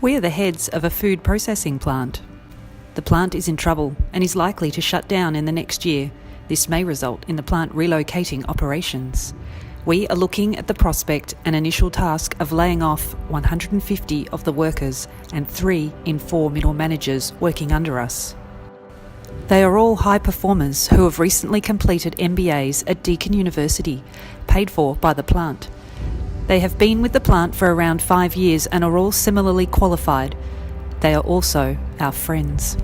We are the heads of a food processing plant. The plant is in trouble and is likely to shut down in the next year. This may result in the plant relocating operations. We are looking at the prospect and initial task of laying off 150 of the workers and 3 in 4 middle managers working under us. They are all high performers who have recently completed MBAs at Deakin University, paid for by the plant. They have been with the plant for around 5 years and are all similarly qualified. They are also our friends.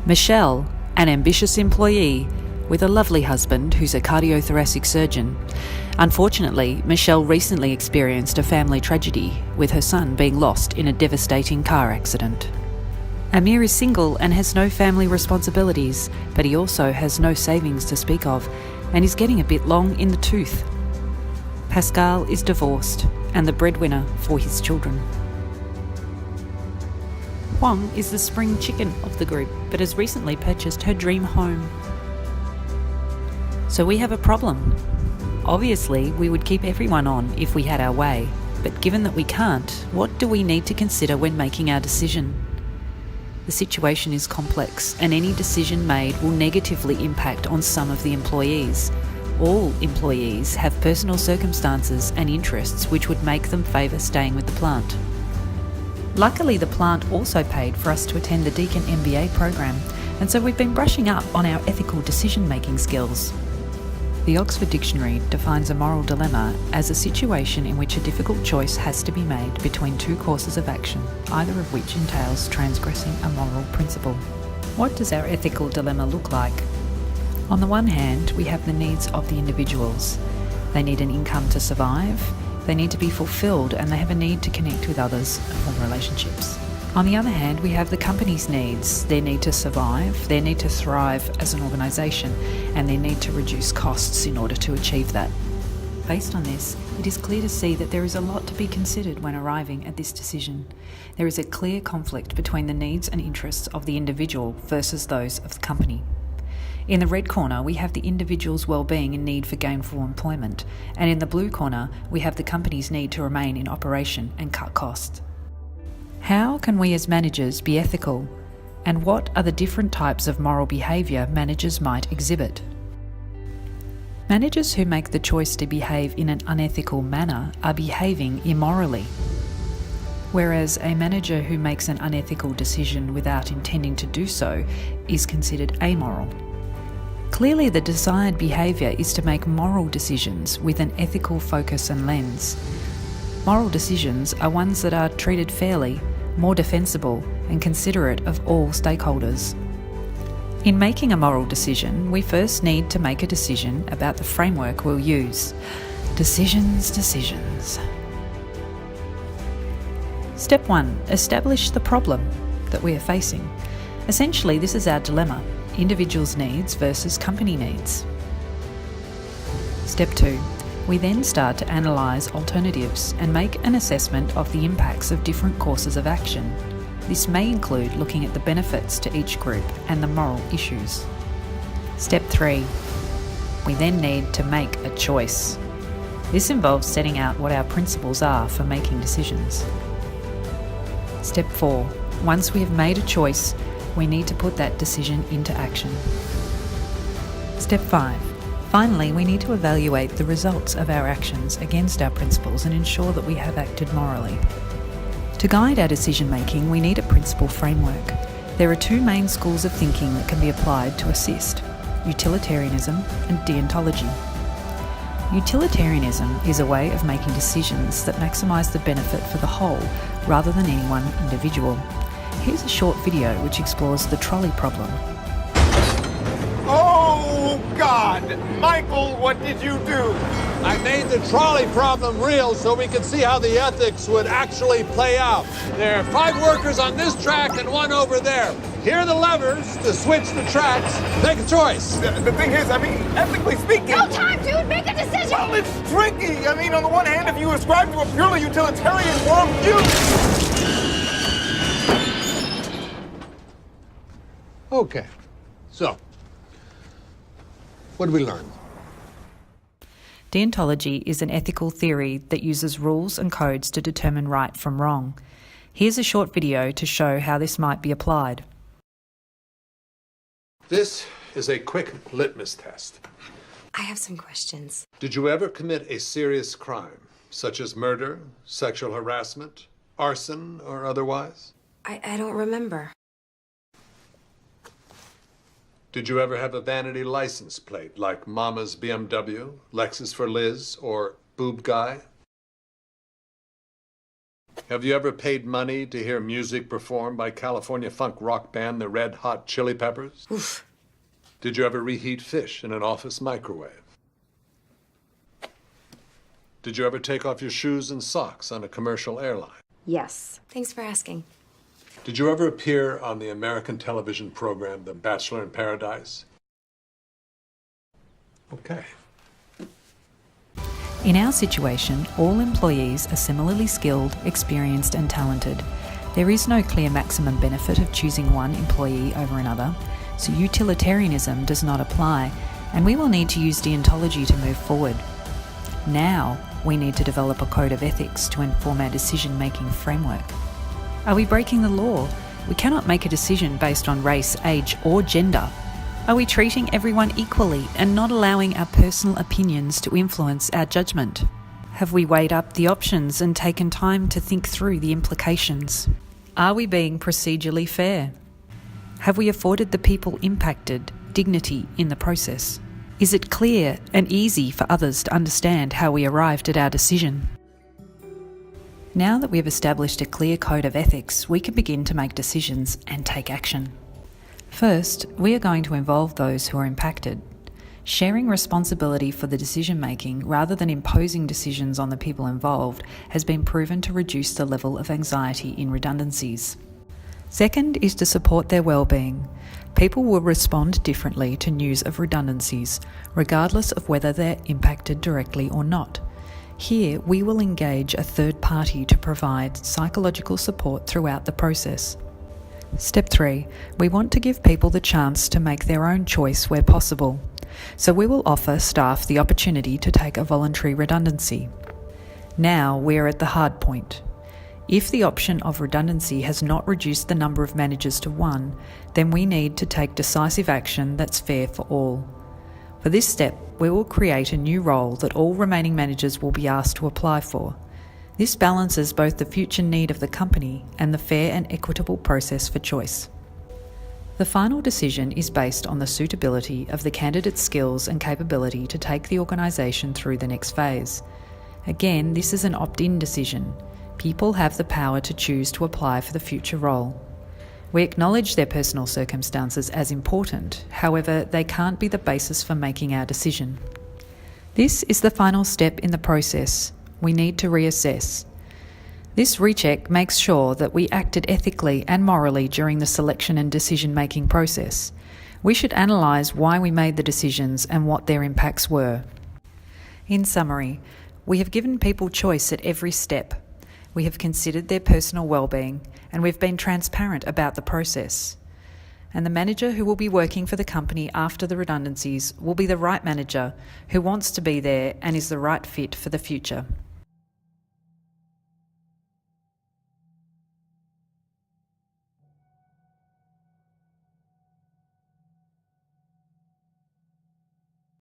Michelle, an ambitious employee with a lovely husband who's a cardiothoracic surgeon. Unfortunately, Michelle recently experienced a family tragedy, with her son being lost in a devastating car accident. Amir is single and has no family responsibilities, but he also has no savings to speak of and is getting a bit long in the tooth. Pascal is divorced and the breadwinner for his children. Huang is the spring chicken of the group, but has recently purchased her dream home. So we have a problem. Obviously, we would keep everyone on if we had our way, but given that we can't, what do we need to consider when making our decision? The situation is complex, and any decision made will negatively impact on some of the employees. All employees have personal circumstances and interests which would make them favour staying with the plant. Luckily, the plant also paid for us to attend the Deakin MBA program, and so we've been brushing up on our ethical decision-making skills. The Oxford Dictionary defines a moral dilemma as a situation in which a difficult choice has to be made between 2 courses of action, either of which entails transgressing a moral principle. What does our ethical dilemma look like? On the one hand, we have the needs of the individuals. They need an income to survive, they need to be fulfilled, and they have a need to connect with others and form relationships. On the other hand, we have the company's needs, their need to survive, their need to thrive as an organisation, and their need to reduce costs in order to achieve that. Based on this, it is clear to see that there is a lot to be considered when arriving at this decision. There is a clear conflict between the needs and interests of the individual versus those of the company. In the red corner, we have the individual's well-being and need for gainful employment, and in the blue corner, we have the company's need to remain in operation and cut costs. How can we as managers be ethical? And what are the different types of moral behaviour managers might exhibit? Managers who make the choice to behave in an unethical manner are behaving immorally, whereas a manager who makes an unethical decision without intending to do so is considered amoral. Clearly, the desired behaviour is to make moral decisions with an ethical focus and lens. Moral decisions are ones that are treated fairly, more defensible, and considerate of all stakeholders. In making a moral decision, we first need to make a decision about the framework we'll use. Decisions. Step 1. Establish the problem that we are facing. Essentially, this is our dilemma: individuals' needs versus company needs. Step 2. We then start to analyse alternatives and make an assessment of the impacts of different courses of action. This may include looking at the benefits to each group and the moral issues. Step 3. We then need to make a choice. This involves setting out what our principles are for making decisions. Step 4. Once we have made a choice, we need to put that decision into action. Step 5. Finally, we need to evaluate the results of our actions against our principles and ensure that we have acted morally. To guide our decision-making, we need a principle framework. There are 2 main schools of thinking that can be applied to assist: utilitarianism and deontology. Utilitarianism is a way of making decisions that maximise the benefit for the whole rather than any one individual. Here's a short video which explores the trolley problem. Oh, God! Michael, what did you do? I made the trolley problem real so we could see how the ethics would actually play out. There are 5 workers on this track and 1 over there. Here are the levers to switch the tracks. Make a choice. The thing is, ethically speaking... No time, dude! Make a decision! Well, it's tricky. On the one hand, if you ascribe to a purely utilitarian worldview... Okay. So, what did we learn? Deontology is an ethical theory that uses rules and codes to determine right from wrong. Here's a short video to show how this might be applied. This is a quick litmus test. I have some questions. Did you ever commit a serious crime, such as murder, sexual harassment, arson, or otherwise? I don't remember. Did you ever have a vanity license plate like Mama's BMW, Lexus for Liz, or Boob Guy? Have you ever paid money to hear music performed by California funk rock band the Red Hot Chili Peppers? Oof. Did you ever reheat fish in an office microwave? Did you ever take off your shoes and socks on a commercial airline? Yes. Thanks for asking. Did you ever appear on the American television program The Bachelor in Paradise? Okay. In our situation, all employees are similarly skilled, experienced and talented. There is no clear maximum benefit of choosing one employee over another, so utilitarianism does not apply, and we will need to use deontology to move forward. Now, we need to develop a code of ethics to inform our decision-making framework. Are we breaking the law? We cannot make a decision based on race, age or gender. Are we treating everyone equally and not allowing our personal opinions to influence our judgment? Have we weighed up the options and taken time to think through the implications? Are we being procedurally fair? Have we afforded the people impacted dignity in the process? Is it clear and easy for others to understand how we arrived at our decision? Now that we have established a clear code of ethics, we can begin to make decisions and take action. First, we are going to involve those who are impacted. Sharing responsibility for the decision-making rather than imposing decisions on the people involved has been proven to reduce the level of anxiety in redundancies. Second is to support their well-being. People will respond differently to news of redundancies, regardless of whether they're impacted directly or not. Here, we will engage a third party to provide psychological support throughout the process. Step 3. We want to give people the chance to make their own choice where possible. So we will offer staff the opportunity to take a voluntary redundancy. Now we are at the hard point. If the option of redundancy has not reduced the number of managers to 1, then we need to take decisive action that's fair for all. For this step, we will create a new role that all remaining managers will be asked to apply for. This balances both the future need of the company and the fair and equitable process for choice. The final decision is based on the suitability of the candidate's skills and capability to take the organisation through the next phase. Again, this is an opt-in decision. People have the power to choose to apply for the future role. We acknowledge their personal circumstances as important, however, they can't be the basis for making our decision. This is the final step in the process. We need to reassess. This recheck makes sure that we acted ethically and morally during the selection and decision-making process. We should analyse why we made the decisions and what their impacts were. In summary, we have given people choice at every step. We have considered their personal well-being, and we've been transparent about the process. And the manager who will be working for the company after the redundancies will be the right manager who wants to be there and is the right fit for the future.